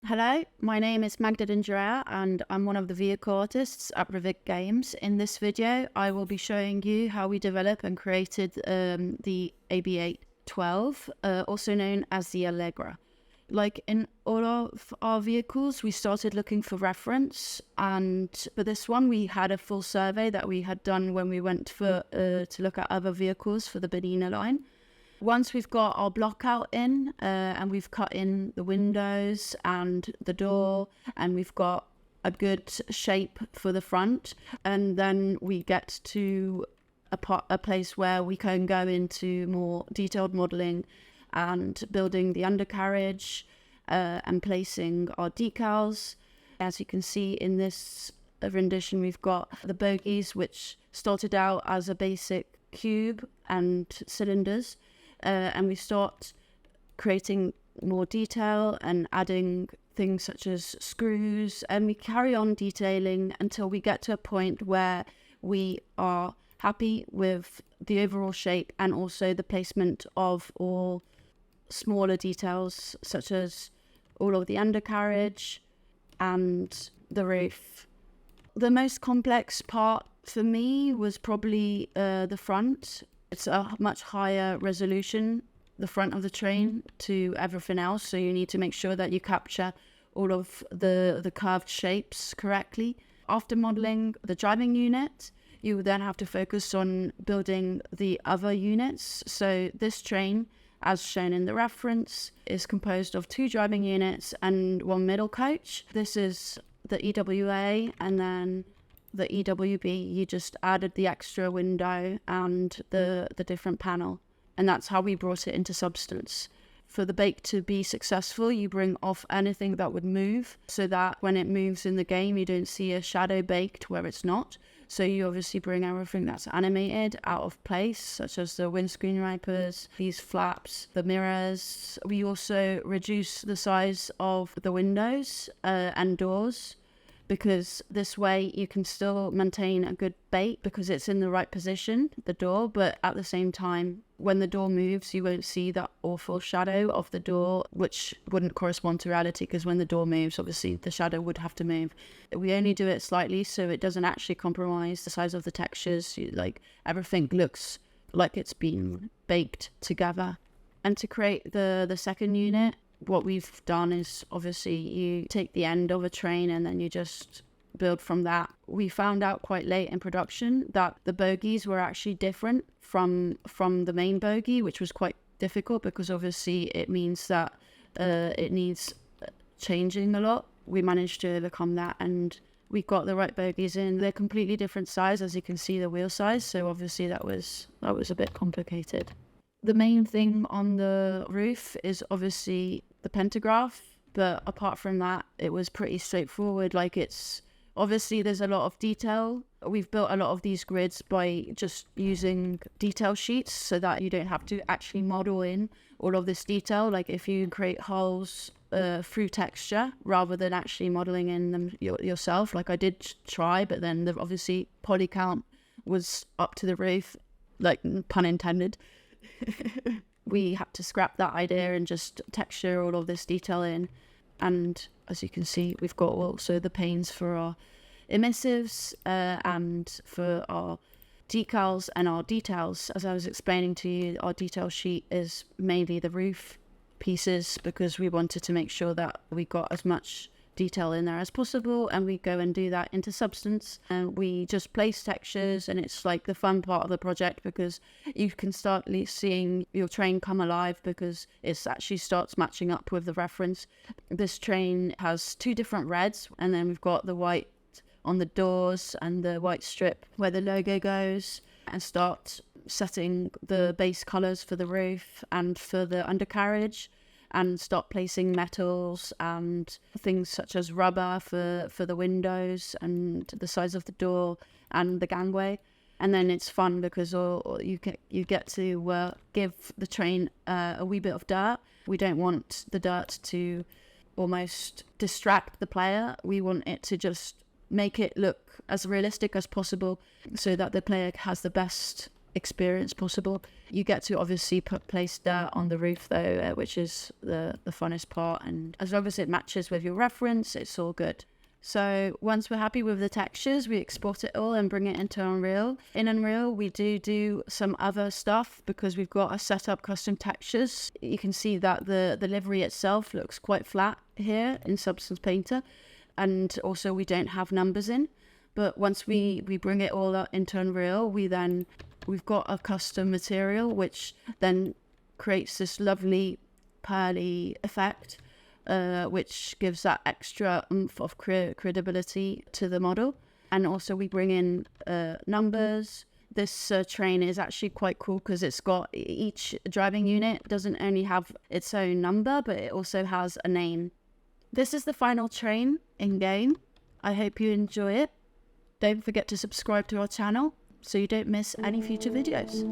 Hello, my name is Magda Dindrea and I'm one of the vehicle artists at Revit Games. In this video, I will be showing you how we developed and created the AB812, also known as the Allegra. Like in all of our vehicles, we started looking for reference, and for this one, we had a full survey that we had done when we went to look at other vehicles for the Bonina line. Once we've got our block out in and we've cut in the windows and the door and we've got a good shape for the front, and then we get to a place where we can go into more detailed modelling and building the undercarriage and placing our decals. As you can see in this rendition, we've got the bogies, which started out as a basic cube and cylinders. And we start creating more detail and adding things such as screws, and we carry on detailing until we get to a point where we are happy with the overall shape and also the placement of all smaller details such as all of the undercarriage and the roof. The most complex part for me was probably the front. It's a much higher resolution, the front of the train, to everything else. So you need to make sure that you capture all of the curved shapes correctly. After modelling the driving unit, you then have to focus on building the other units. So this train, as shown in the reference, is composed of 2 driving units and 1 middle coach. This is the EWA, and then the EWB, you just added the extra window and the different panel, and that's how we brought it into substance. For the bake to be successful, you bring off anything that would move so that when it moves in the game you don't see a shadow baked where it's not. So you obviously bring everything that's animated out of place, such as the windscreen wipers, these flaps, the mirrors. We also reduce the size of the windows and doors, because this way you can still maintain a good bake because it's in the right position, the door, but at the same time, when the door moves, you won't see that awful shadow of the door, which wouldn't correspond to reality, because when the door moves, obviously the shadow would have to move. We only do it slightly so it doesn't actually compromise the size of the textures. Like, everything looks like it's been baked together. And to create the second unit, what we've done is obviously you take the end of a train and then you just build from that. We found out quite late in production that the bogies were actually different from the main bogie, which was quite difficult because obviously it means that it needs changing a lot. We managed to overcome that and we got the right bogies in. They're completely different size, as you can see, the wheel size, so obviously that was a bit complicated. The main thing on the roof is obviously the pantograph, but apart from that, it was pretty straightforward. Like, it's obviously there's a lot of detail. We've built a lot of these grids by just using detail sheets so that you don't have to actually model in all of this detail. Like, if you create holes through texture rather than actually modeling in them yourself, like I did try, but then obviously poly count was up to the roof, like, pun intended. We had to scrap that idea and just texture all of this detail in. And as you can see, we've got also the panes for our emissives and for our decals and our details. As I was explaining to you, our detail sheet is mainly the roof pieces because we wanted to make sure that we got as much detail in there as possible, and we go and do that into substance, and we just place textures, and it's like the fun part of the project because you can start seeing your train come alive because it actually starts matching up with the reference. This train has 2 different reds, and then we've got the white on the doors and the white strip where the logo goes, and start setting the base colors for the roof and for the undercarriage, and start placing metals and things such as rubber for the windows and the size of the door and the gangway. And then it's fun because you get to give the train a wee bit of dirt. We don't want the dirt to almost distract the player. We want it to just make it look as realistic as possible so that the player has the best experience possible. You get to obviously place dirt on the roof though, which is the funnest part, and as long as it matches with your reference, it's all good. So once we're happy with the textures, we export it all and bring it into Unreal. In Unreal, we do some other stuff because we've got a set up custom textures. You can see that the livery itself looks quite flat here in Substance Painter. And also we don't have numbers in. But once we bring it all up into Unreal, we've got a custom material which then creates this lovely pearly effect, which gives that extra oomph of credibility to the model. And also we bring in numbers. This train is actually quite cool because it's got each driving unit doesn't only have its own number, but it also has a name. This is the final train in game. I hope you enjoy it. Don't forget to subscribe to our channel so you don't miss any future videos.